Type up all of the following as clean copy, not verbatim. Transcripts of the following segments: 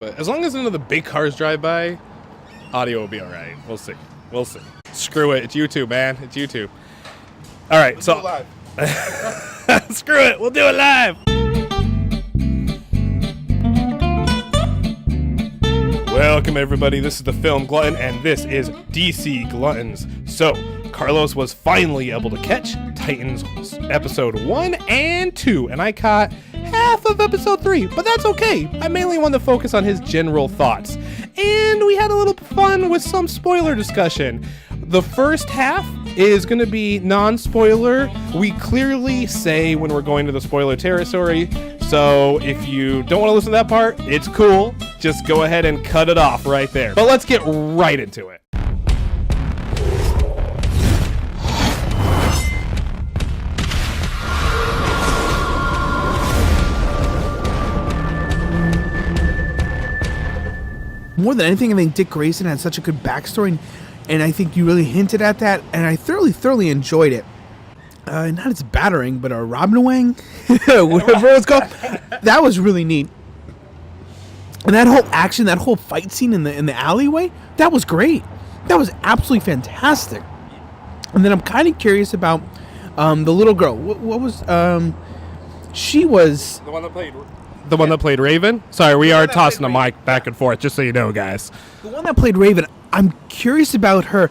But as long as none of the big cars drive by, audio will be all right. We'll see. We'll see. Screw it. It's YouTube, man. It's YouTube. All right. Let's so do it live. Screw it. We'll do it live. Welcome, everybody. This is the Film Glutton, and this is DC Gluttons. So, Carlos was finally able to catch Titans episode 1 and 2, and I caught half of episode 3, but that's okay. I mainly want to focus on his general thoughts. And we had a little fun with some spoiler discussion. The first half is going to be non-spoiler. We clearly say when we're going to the spoiler territory, so if you don't want to listen to that part, it's cool. Just go ahead and cut it off right there. But let's get right into it. More than anything, I think Dick Grayson had such a good backstory, and I think you really hinted at that, and I thoroughly enjoyed it. Not as battering, but a Robin Wang, whatever it was called, that was really neat. And that whole action, that whole fight scene in the alleyway, that was great. That was absolutely fantastic. And then I'm kind of curious about the little girl. What was she was the one that played Raven. Sorry, we are tossing the mic back and forth, just so you know, guys. The one that played Raven. I'm curious about her.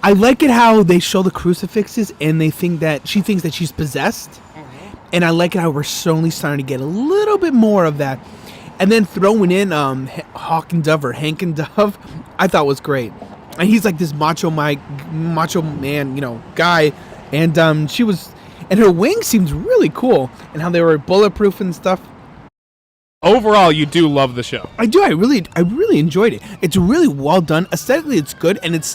I like it how they show the crucifixes and they think that she thinks that she's possessed. Mm-hmm. And I like it how we're slowly starting to get a little bit more of that. And then throwing in Hawk and Dove or Hank and Dove, I thought was great. And he's like this macho man, guy. And she was, and her wings seems really cool, and how they were bulletproof and stuff. Overall, you do love the show. I do. I really enjoyed it. It's really well done. Aesthetically, it's good, and it's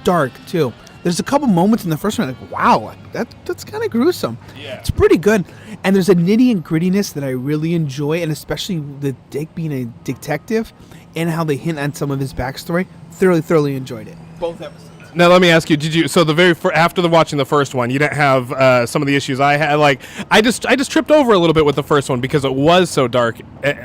dark too. There's a couple moments in the first one like, wow, that's kind of gruesome. Yeah. It's pretty good. And there's a nitty and grittiness that I really enjoy, and especially the Dick being a detective and how they hint on some of his backstory. Thoroughly enjoyed it. Both episodes. Now let me ask you: did you? So after watching the first one, you didn't have some of the issues I had. Like I just tripped over a little bit with the first one because it was so dark,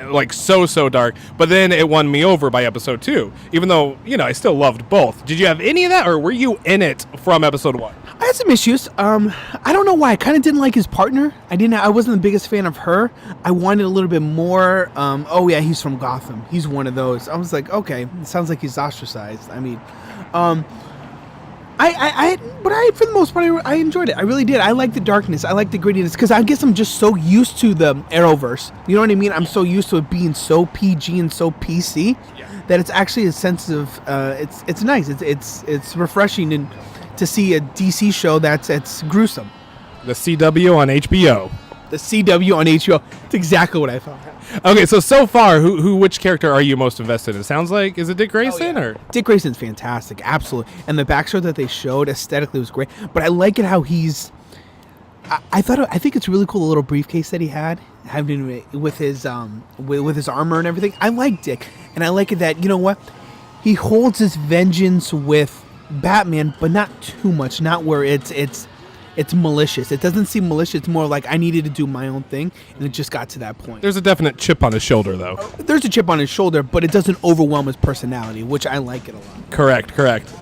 like so dark. But then it won me over by episode 2, even though I still loved both. Did you have any of that, or were you in it from episode 1? I had some issues. I don't know why. I kind of didn't like his partner. I wasn't the biggest fan of her. I wanted a little bit more. Oh yeah, he's from Gotham. He's one of those. I was like, okay, it sounds like he's ostracized. I mean, but for the most part, I enjoyed it. I really did. I like the darkness. I like the grittiness because I guess I'm just so used to the Arrowverse. You know what I mean? I'm so used to it being so PG and so PC that it's actually a sense of it's nice. It's refreshing and to see a DC show that's gruesome. The CW on HBO. The CW on HBO. It's exactly what I thought. Okay, so far, which character are you most invested in? It sounds like, is it Dick Grayson? Or Dick Grayson's fantastic, absolutely. And the backstory that they showed aesthetically was great. But I like it how he's. I think it's really cool the little briefcase that he had, having with his with his armor and everything. I like Dick, and I like it that he holds his vengeance with Batman, but not too much. Not where it's malicious. It doesn't seem malicious. It's more like I needed to do my own thing, and it just got to that point. There's a definite chip on his shoulder, though. There's a chip on his shoulder, but it doesn't overwhelm his personality, which I like it a lot. Correct.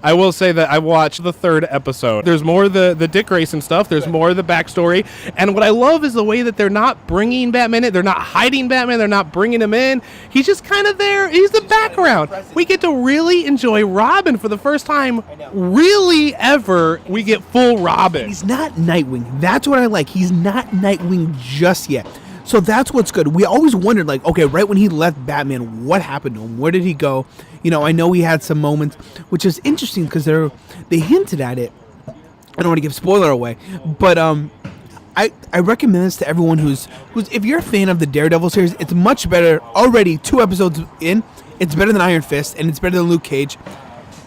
I will say that I watched the 3rd episode. There's more of the Dick Grayson stuff. There's more of the backstory. And what I love is the way that they're not bringing Batman in. They're not hiding Batman. They're not bringing him in. He's just kind of there. He's the background. We get to really enjoy Robin for the first time. Really ever, we get full Robin. He's not Nightwing. That's what I like. He's not Nightwing just yet. So that's what's good. We always wondered, like, okay, right when he left Batman, what happened to him? Where did he go? I know he had some moments, which is interesting because they hinted at it. I don't want to give spoiler away, but I recommend this to everyone who's if you're a fan of the Daredevil series, it's much better already. 2 episodes in, it's better than Iron Fist, and it's better than Luke Cage.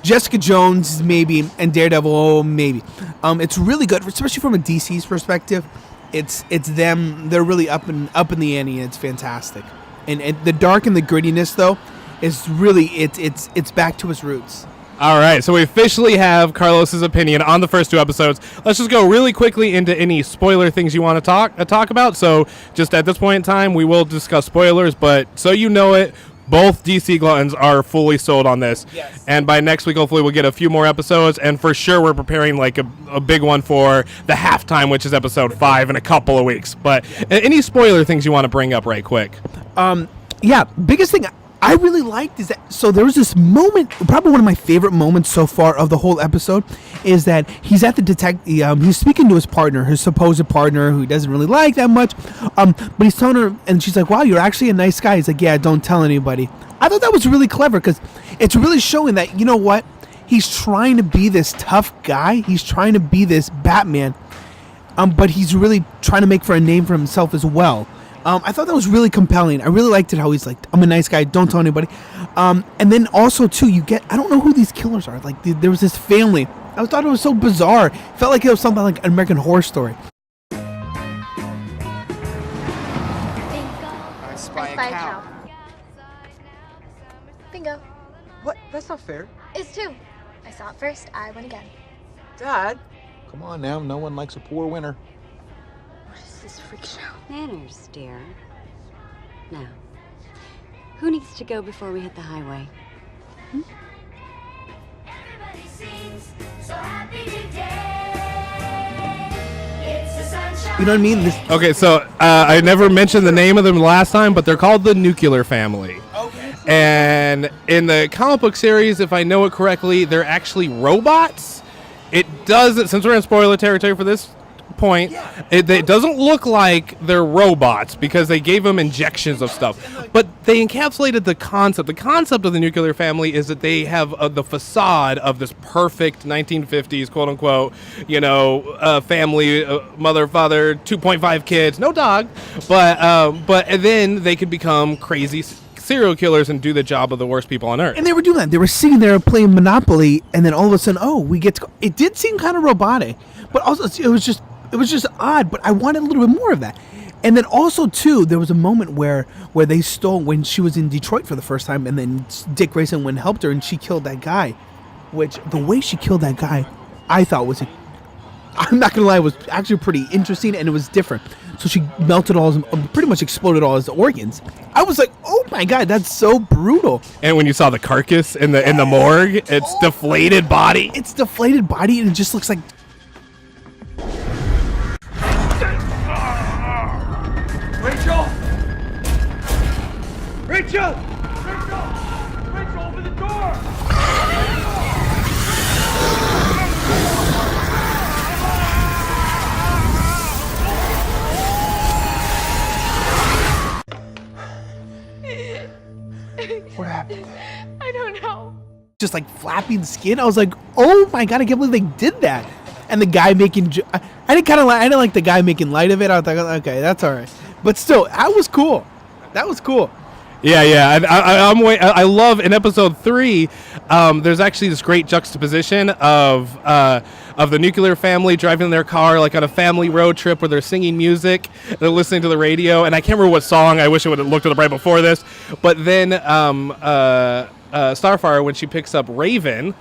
Jessica Jones, maybe, and Daredevil, maybe. It's really good, especially from a DC's perspective. It's them. They're really up in the ante, and it's fantastic. And the dark and the grittiness, though, is really it's back to its roots. All right, so we officially have Carlos's opinion on the first 2 episodes. Let's just go really quickly into any spoiler things you want to talk about. So just at this point in time, we will discuss spoilers, but so you know it, both DC Gluttons are fully sold on this. Yes. And by next week, hopefully, we'll get a few more episodes, and for sure, we're preparing like a big one for the halftime, which is episode 5 in a couple of weeks. But any spoiler things you want to bring up right quick? Yeah, biggest thing I really liked is that, so there was this moment, probably one of my favorite moments so far of the whole episode, is that he's at the he's speaking to his partner, his supposed partner, who he doesn't really like that much, but he's telling her, and she's like, wow, you're actually a nice guy. He's like, yeah, don't tell anybody. I thought that was really clever, because it's really showing that, you know what, he's trying to be this tough guy, he's trying to be this Batman, but he's really trying to make for a name for himself as well. I thought that was really compelling. I really liked it how he's like, I'm a nice guy, don't tell anybody. And then also, too, I don't know who these killers are. Like, there was this family. I thought it was so bizarre. It felt like it was something like an American Horror Story. I spy a cow. Bingo. What? That's not fair. It's 2. I saw it first. I win again. Dad. Come on now, no one likes a poor winner. What is this freak show? Manners, dear. Now, who needs to go before we hit the highway? Everybody sings so happy today. It's the sunshine. You know what I mean? Okay, so I never mentioned the name of them last time, but they're called the Nuclear Family. Okay. And in the comic book series, if I know it correctly, they're actually robots. It doesn't, since we're in spoiler territory for this point, it doesn't look like they're robots because they gave them injections of stuff, but they encapsulated the concept. The concept of the Nuclear Family is that they have the facade of this perfect 1950s, quote unquote, family, mother, father, 2.5 kids, no dog, but and then they could become crazy serial killers and do the job of the worst people on earth. And they were doing that. They were sitting there playing Monopoly, and then all of a sudden, we get to go. It did seem kind of robotic, but also it was just odd, but I wanted a little bit more of that. And then also, too, there was a moment where they stole, when she was in Detroit for the first time, and then Dick Grayson went and helped her, and she killed that guy, which the way she killed that guy, I thought was, I'm not going to lie, was actually pretty interesting, and it was different. So she melted pretty much exploded all his organs. I was like, oh my God, that's so brutal. And when you saw the carcass in the morgue, it's deflated body. It's deflated body, and it just looks like... Rachel! Rachel! Rachel! Rachel, open the door! What happened? I don't know. just like flapping skin. I was like, oh my God, I can't believe they did that. And the guy making, I didn't like the guy making light of it. I was like, okay, that's all right. But still, that was cool. That was cool. Yeah. I love in episode 3. There's actually this great juxtaposition of the nuclear family driving their car like on a family road trip where they're singing music, they're listening to the radio, and I can't remember what song. I wish I would have looked at it right before this. But then Starfire, when she picks up Raven.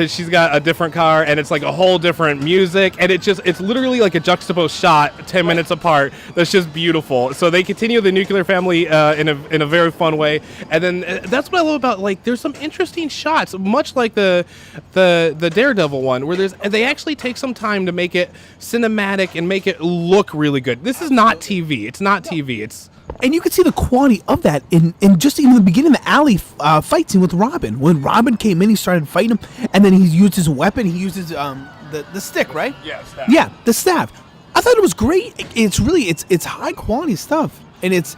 She's got a different car, and it's like a whole different music, and it's literally like a juxtaposed shot 10 minutes apart that's just beautiful. So they continue the nuclear family in a very fun way, and then that's what I love about, like, there's some interesting shots, much like the Daredevil one, where they actually take some time to make it cinematic and make it look really good. This is not TV. It's not TV. It's And you could see the quality of that in just even the beginning of the alley fight scene with Robin. When Robin came in, he started fighting him, and then he used his weapon. He uses the stick, right? Yeah, staff. Yeah, the staff. I thought it was great. It's high quality stuff, and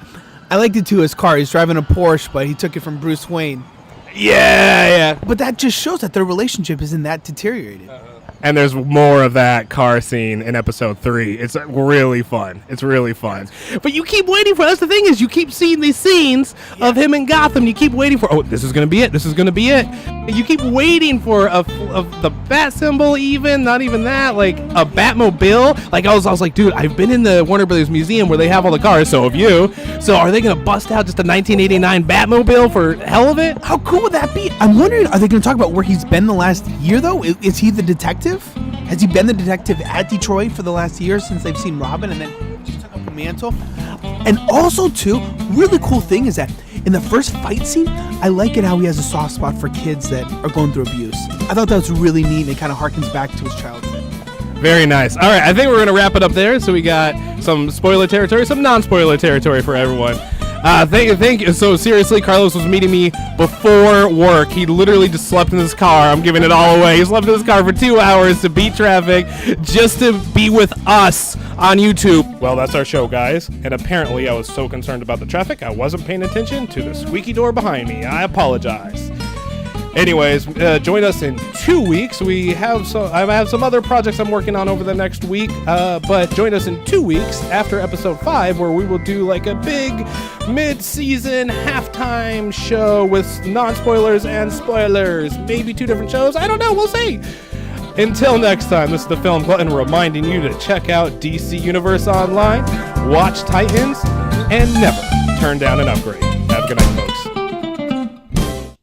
I liked it too. His car. He's driving a Porsche, but he took it from Bruce Wayne. Yeah. But that just shows that their relationship isn't that deteriorated. And there's more of that car scene in episode 3. It's really fun. It's really fun. But you keep waiting for. That's the thing is, you keep seeing these scenes of him in Gotham. You keep waiting for. Oh, this is gonna be it. This is gonna be it. You keep waiting for of the bat symbol. Even not even that. Like a Batmobile. Like I was like, dude, I've been in the Warner Brothers Museum where they have all the cars. So have you. So are they gonna bust out just a 1989 Batmobile for hell of it? How cool would that be? I'm wondering, are they going to talk about where he's been the last year, though? Is he the detective? Has he been the detective at Detroit for the last year since they've seen Robin and then just took up the mantle? And also, too, really cool thing is that in the first fight scene, I like it how he has a soft spot for kids that are going through abuse. I thought that was really neat and it kind of harkens back to his childhood. Very nice. All right, I think we're going to wrap it up there. So we got some spoiler territory, some non-spoiler territory for everyone. Thank you. So seriously, Carlos was meeting me before work. He literally just slept in his car. I'm giving it all away. He slept in his car for 2 hours to beat traffic just to be with us on YouTube. Well, that's our show, guys. And apparently I was so concerned about the traffic, I wasn't paying attention to the squeaky door behind me. I apologize. Anyways, join us in 2 weeks. I have some other projects I'm working on over the next week, but join us in 2 weeks after episode 5, where we will do like a big mid-season halftime show with non-spoilers and spoilers. Maybe 2 different shows. I don't know. We'll see. Until next time, this is the Film Glutton reminding you to check out DC Universe Online, watch Titans, and never turn down an upgrade. Have a good night, folks.